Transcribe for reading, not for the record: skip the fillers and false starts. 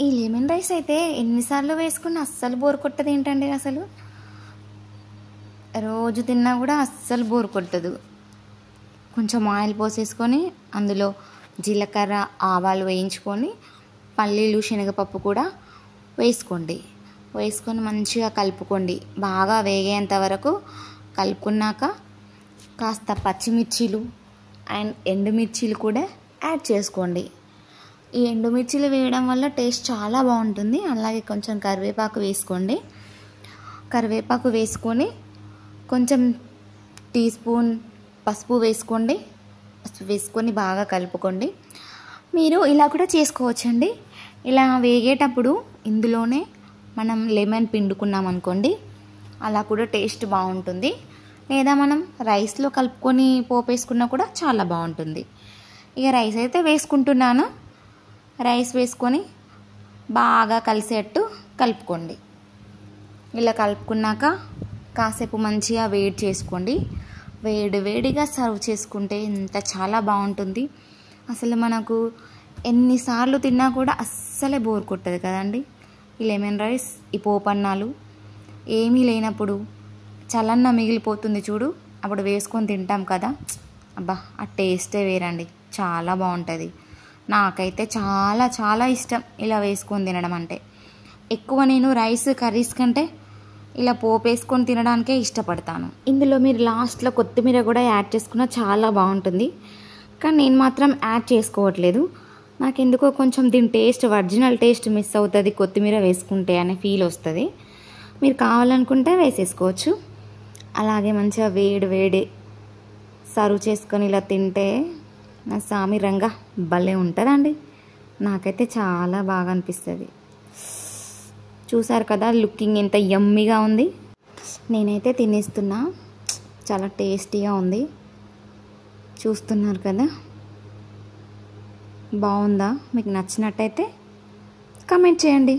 ఈ lemon rice అయితే ఎన్నిసార్లు వేసుకున్నా అస్సలు బోర్ కొట్టదు ఏంటండి. అసలు రోజు తిన్నా కూడా అస్సలు బోర్ కొట్టదు. కొంచెం ఆయిల్ పోసేసుకొని అందులో జీలకర్ర ఆవాలు వేయించుకొని పల్లీలు శనగపప్పు కూడా వేసుకోండి. వేసుకొని మంచిగా కలుపుకోండి. బాగా వేగేంత వరకు కలుపుకున్నాక కాస్త పచ్చిమిర్చీలు అండ్ ఎండుమిర్చీలు కూడా యాడ్ చేసుకోండి. ఈ ఎండుమిర్చీలు వేయడం వల్ల టేస్ట్ చాలా బాగుంటుంది. అలాగే కొంచెం కరివేపాకు వేసుకోండి. కరివేపాకు వేసుకొని కొంచెం టీ స్పూన్ పసుపు వేసుకోండి. పసుపు వేసుకొని బాగా కలుపుకోండి. మీరు ఇలా కూడా చేసుకోవచ్చండి. ఇలా వేగేటప్పుడు ఇందులోనే మనం లెమన్ పిండుకున్నాం అనుకోండి, అలా కూడా టేస్ట్ బాగుంటుంది. లేదా మనం రైస్లో కలుపుకొని పోపేసుకున్నా కూడా చాలా బాగుంటుంది. ఇక రైస్ అయితే వేసుకుంటున్నాను. రైస్ వేసుకొని బాగా కలిసేట్టు కలుపుకోండి. ఇలా కలుపుకున్నాక కాసేపు మంచిగా వేడి చేసుకోండి. వేడిగా సర్వ్ చేసుకుంటే ఇంత చాలా బాగుంటుంది. అసలు మనకు ఎన్నిసార్లు తిన్నా కూడా అస్సలే బోర్ కొట్టదు కదండి. ఈ లెమన్ రైస్, ఈ పోపన్నాలు ఏమీ లేనప్పుడు చలన్న మిగిలిపోతుంది చూడు, అప్పుడు వేసుకొని తింటాం కదా, అబ్బా ఆ టేస్టే వేరండి. చాలా బాగుంటుంది. నాకైతే చాలా చాలా ఇష్టం ఇలా వేసుకొని తినడం అంటే. ఎక్కువ నేను రైస్ కర్రీస్ కంటే ఇలా పోపు వేసుకొని తినడానికే ఇష్టపడతాను. ఇందులో మీరు లాస్ట్లో కొత్తిమీర కూడా యాడ్ చేసుకున్నా చాలా బాగుంటుంది. కానీ నేను మాత్రం యాడ్ చేసుకోవట్లేదు. నాకు ఎందుకో కొంచెం దీని టేస్ట్, ఒరిజినల్ టేస్ట్ మిస్ అవుతుంది కొత్తిమీర వేసుకుంటే అనే ఫీల్ వస్తుంది. మీరు కావాలనుకుంటే వేసేసుకోవచ్చు. అలాగే మంచిగా వేడి సర్వ్ చేసుకొని ఇలా తింటే నా సామి రంగా భలే ఉంటుందండి. నాకైతే చాలా బాగా అనిపిస్తుంది. చూసారు కదా లుకింగ్ ఎంత యమ్మీగా ఉంది. నేనైతే తినేస్తున్నా. చాలా టేస్టీగా ఉంది. చూస్తున్నారు కదా, బాగుందా? మీకు నచ్చినట్టయితే కామెంట్ చేయండి.